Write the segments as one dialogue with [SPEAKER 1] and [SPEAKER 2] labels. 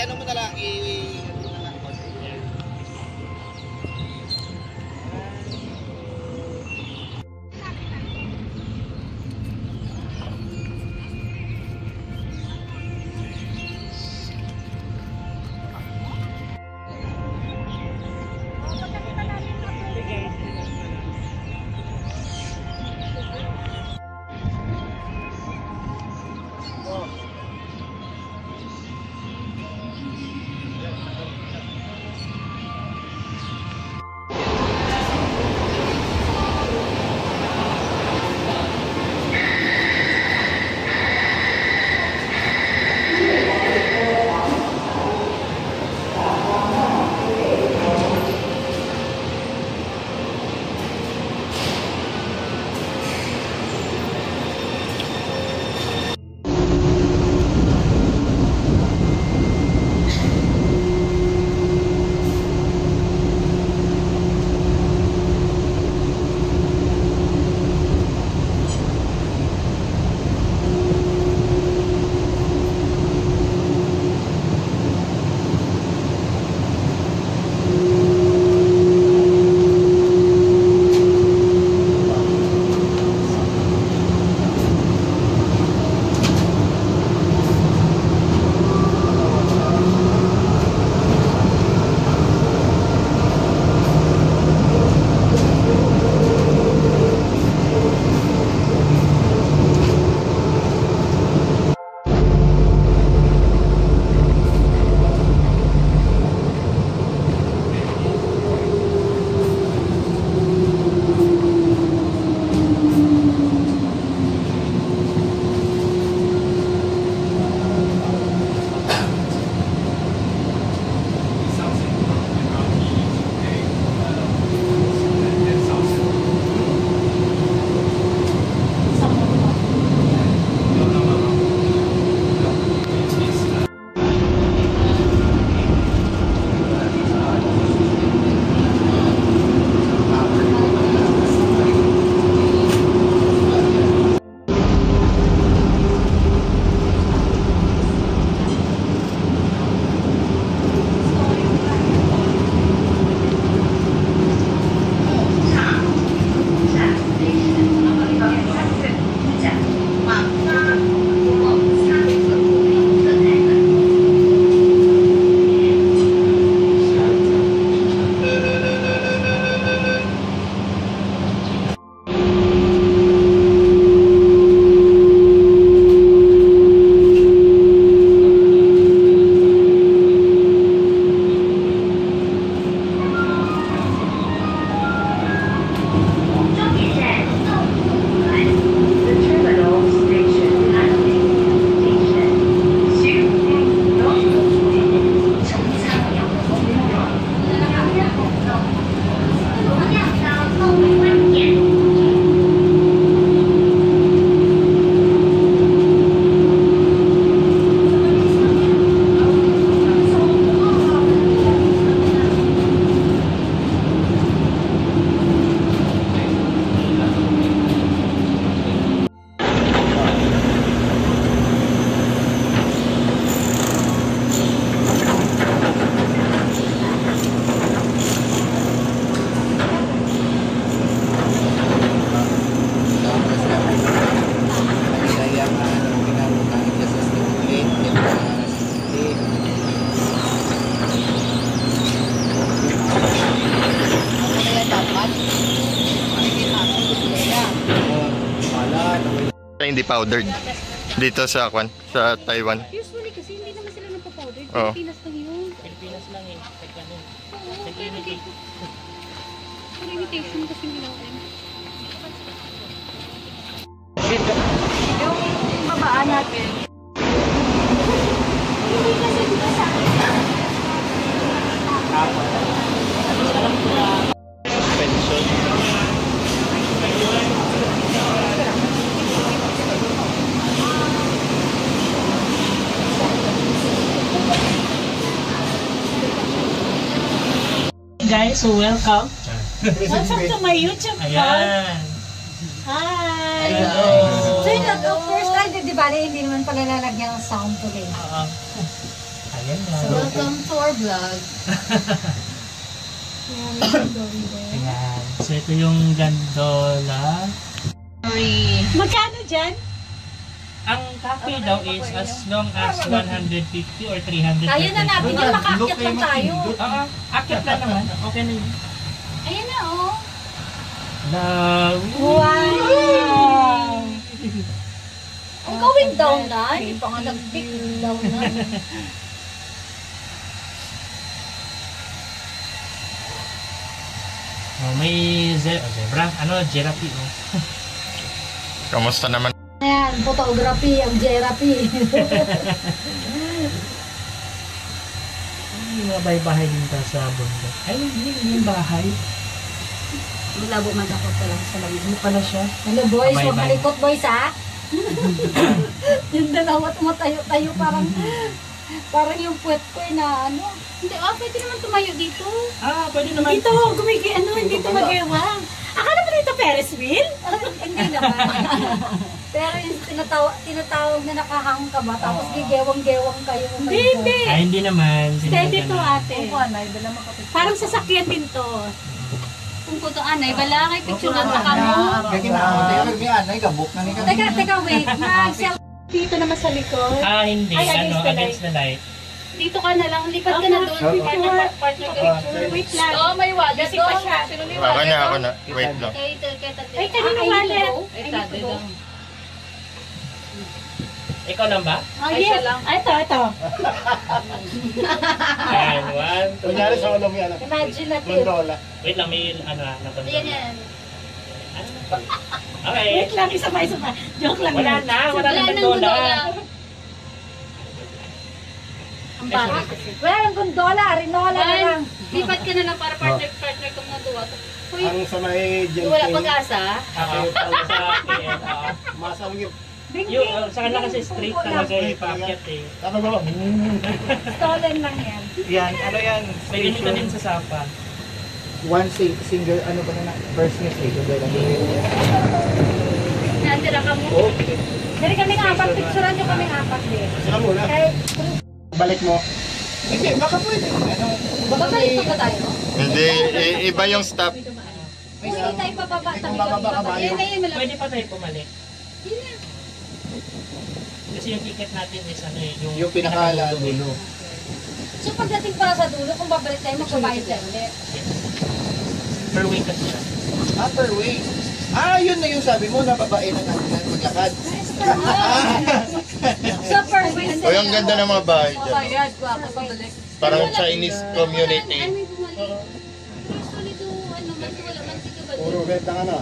[SPEAKER 1] ano mo na lang,
[SPEAKER 2] Hindi powdered dito sa Taiwan.
[SPEAKER 3] Usually kasi hindi naman sila nagpa-powder.
[SPEAKER 2] Oh.
[SPEAKER 3] Pilipinas lang yun.
[SPEAKER 4] Pilipinas lang eh. Nagkanon.
[SPEAKER 3] Oo, for imitation kasi ginawa yun. Yung babaan natin. Hindi kasi dito sa akin.
[SPEAKER 4] Pension.
[SPEAKER 5] Guys, so welcome. Welcome to my YouTube channel.
[SPEAKER 4] Ayan.
[SPEAKER 5] Hi!
[SPEAKER 4] Hello.
[SPEAKER 6] So yun, first time, di ba, hindi naman pala lalagyan ng sound today.
[SPEAKER 5] Ayan na.
[SPEAKER 3] Welcome to our vlog.
[SPEAKER 5] Ayan. So, ito yung gondola.
[SPEAKER 3] Magkano dyan?
[SPEAKER 5] Ang cafe daw is as long as 150 or 300.
[SPEAKER 3] Kaya na natin yung makaakyat lang tayo.
[SPEAKER 5] Oo, akyat lang naman. Okay na yun.
[SPEAKER 3] Ayan na oh.
[SPEAKER 5] Wow!
[SPEAKER 3] Ang going down na. Hindi pa nga nag-pick down na.
[SPEAKER 5] Oh, may zebra. Ano, giraffe. Oh.
[SPEAKER 2] Kamusta naman?
[SPEAKER 3] Ayan, photography, ang therapy.
[SPEAKER 5] May mga bahay-bahay din ta sa bundok. Ay, hindi yung bahay.
[SPEAKER 3] Malabo man ako pala sa labas.
[SPEAKER 5] Ano pala siya?
[SPEAKER 3] Ano boys,
[SPEAKER 5] Bye-bye.
[SPEAKER 3] huwag malikot boys ha. Yung dalawa tumatayo-tayo parang yung puwet ko na ano. Hindi, pwede naman tumayo dito.
[SPEAKER 5] Ah, pwede naman.
[SPEAKER 3] Dito, dito mag-ewang. Akala mo dito Ferris wheel? Hindi naman. Pero yung tinatawag na nakahang ka ba, tapos gigewang-gewang kayo. Hindi.
[SPEAKER 5] Ay, hindi naman.
[SPEAKER 3] Steady to ate.
[SPEAKER 1] Parang sasakyan din to.
[SPEAKER 3] Kung ko to anay, bala kay picture lang ka mo.
[SPEAKER 6] Kaya kinakot, may anay, gabok na ni ka.
[SPEAKER 3] Teka, wait. Mag-selfie.
[SPEAKER 1] Dito naman sa likod.
[SPEAKER 5] Ah, hindi.
[SPEAKER 1] Ay,
[SPEAKER 5] Ano,
[SPEAKER 1] against the
[SPEAKER 5] against the light.
[SPEAKER 1] Dito ka na lang. Lipat ka na doon. Partner ka picture. Wait lang.
[SPEAKER 3] Oo, may wallet
[SPEAKER 1] Busy pa
[SPEAKER 3] doon.
[SPEAKER 1] siya.
[SPEAKER 2] Ako na. Wait lang.
[SPEAKER 1] Ay, kanino wallet? Ay, dito.
[SPEAKER 5] Ikaw lang ba?
[SPEAKER 1] Oh, yes. Ay, ito.
[SPEAKER 5] Ayan, one, two.
[SPEAKER 6] Kunyari sa ulam yan.
[SPEAKER 3] Imaginative.
[SPEAKER 6] Gondola.
[SPEAKER 5] Wait lang, may natanong.
[SPEAKER 3] Yan.
[SPEAKER 5] Okay.
[SPEAKER 1] Wait lang, isa pa. Joke lang
[SPEAKER 5] Wala
[SPEAKER 1] yan.
[SPEAKER 5] na ng gondola.
[SPEAKER 3] Ang bata. Wala nang gondola, rinola na lang.
[SPEAKER 1] Lipat ka na lang para partner ka mga duwa. Uy,
[SPEAKER 6] Ang sa may dyan.
[SPEAKER 1] wala pag-asa.
[SPEAKER 5] Ako, sa akin.
[SPEAKER 6] Masang yun.
[SPEAKER 5] Yung sa kanila kasi straight talaga yung paakyat eh.
[SPEAKER 6] Tama ba?
[SPEAKER 3] Stolen lang yan.
[SPEAKER 6] Yan, ano yan?
[SPEAKER 5] May ganito din sa Sapa.
[SPEAKER 6] One single, ano ba na? First na station.
[SPEAKER 1] Nandira ka mo.
[SPEAKER 6] Okay.
[SPEAKER 3] Dari kami apat, picturean nyo kami apat din.
[SPEAKER 6] Saka muna.
[SPEAKER 3] Kahit,
[SPEAKER 6] Balik mo. Hindi, baka pwede. Ano? Baka
[SPEAKER 3] babalik pa ba tayo?
[SPEAKER 2] Hindi, iba yung stop.
[SPEAKER 3] Kung hindi tayo pababa,
[SPEAKER 6] Kung
[SPEAKER 3] tayo
[SPEAKER 6] bababa ka ba
[SPEAKER 3] bababa.
[SPEAKER 6] yung...
[SPEAKER 5] Pwede pa tayo pumalik. Kasi yung ticket natin is ano eh,
[SPEAKER 6] Yung pinakala dulo.
[SPEAKER 3] So pagdating para sa dulo, kung babalik tayo, magbabayad tayo ulit.
[SPEAKER 5] Per week kasi siya.
[SPEAKER 6] Upper way. Yun na yung sabi mo, nababae na natin maglakad.
[SPEAKER 3] So per week.
[SPEAKER 2] O, yung ganda ng mga bahay dyan.
[SPEAKER 3] Bayad, guwapo, pabalik.
[SPEAKER 2] Parang Chinese community.
[SPEAKER 6] Puro red ang ano.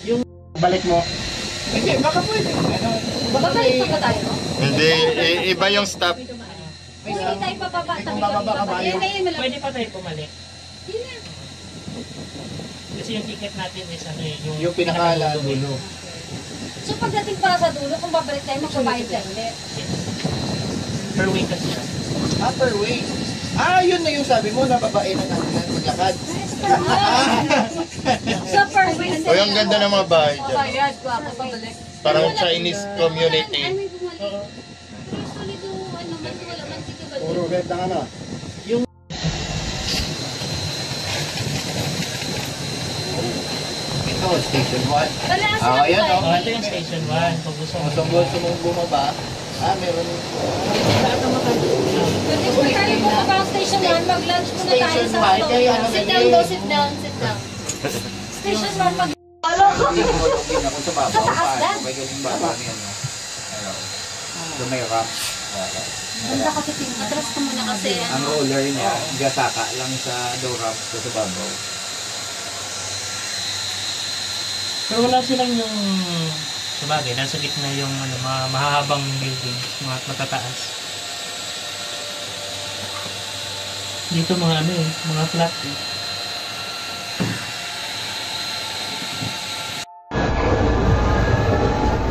[SPEAKER 6] Yung balik mo. Hindi, baka pwede. Ano?
[SPEAKER 3] Babalik pa ba tayo?
[SPEAKER 2] Hindi, iba yung stop.
[SPEAKER 3] Kung hindi tayo pababa,
[SPEAKER 6] Kung
[SPEAKER 3] tayo
[SPEAKER 6] bababa ka ba yung...
[SPEAKER 5] Pwede pa tayo pumalik. Kasi yung ticket natin is ano eh,
[SPEAKER 6] Yung pinakala dulo.
[SPEAKER 3] So pagdating para sa dulo, kung babalik tayo, magbabayad tayo ulit.
[SPEAKER 5] Per week kasi siya.
[SPEAKER 6] Upper way. Yun na yung sabi mo, nababae na natin maglakad.
[SPEAKER 3] So per week.
[SPEAKER 2] O, yung ganda ng mga bahay dyan.
[SPEAKER 3] Bayad, guwapo, pabalik.
[SPEAKER 2] Parang Chinese community.
[SPEAKER 6] Puro red ang ano. Ito, station 1. Ayan o.
[SPEAKER 5] Oh, ito yung station 1. Kung gusto mo.
[SPEAKER 6] Kung gusto mong bumaba, meron.
[SPEAKER 3] Kung tayo bumaba ang station 1, mag-lunch muna tayo
[SPEAKER 6] Station
[SPEAKER 3] sa
[SPEAKER 6] 1, kaya ano
[SPEAKER 3] Sit down daw, sit down. Station 1, pag...
[SPEAKER 6] Hindi mo magiging ako sa babaw.
[SPEAKER 3] Sa taas, Dan.
[SPEAKER 6] May galing babaw niya. So may ramp.
[SPEAKER 3] Ganda kasi tingnan. Atras ka muna kasi.
[SPEAKER 6] Ang roller niya, gasaka lang sa door ramp sa babaw.
[SPEAKER 5] Pero wala silang yung sabagay, nasa gitna yung ano, mga mahahabang building, mga matataas. Dito mga ano eh, mga flat eh.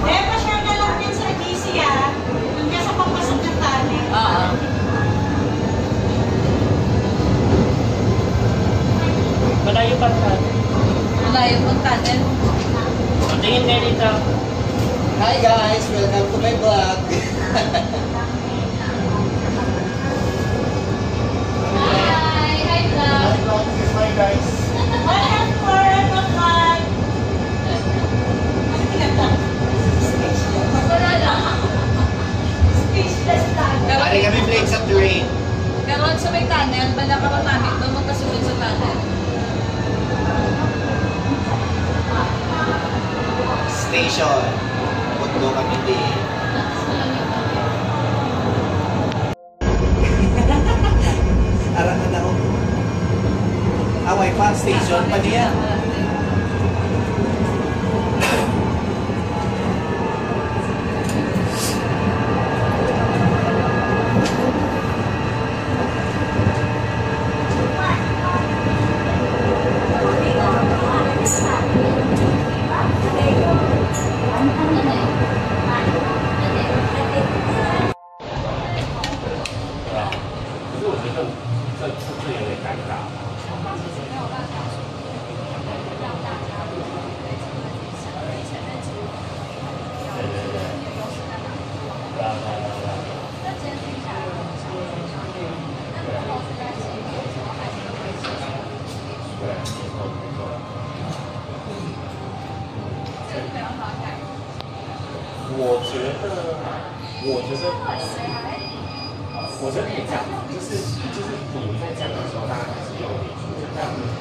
[SPEAKER 1] Pa-share na lang din sa GC hanggang sa pagpasok ng tali.
[SPEAKER 5] Malayo pa sa atin.
[SPEAKER 3] Malayo pang tunnel.
[SPEAKER 5] Tingin kayo dito.
[SPEAKER 6] Hi guys! Welcome to my vlog!
[SPEAKER 7] station. Pundo kami din. Arahan ako. Wifi station pa niya.
[SPEAKER 8] 我觉得可以这样，就是你们在讲的时候，大家还是有点，就是这样。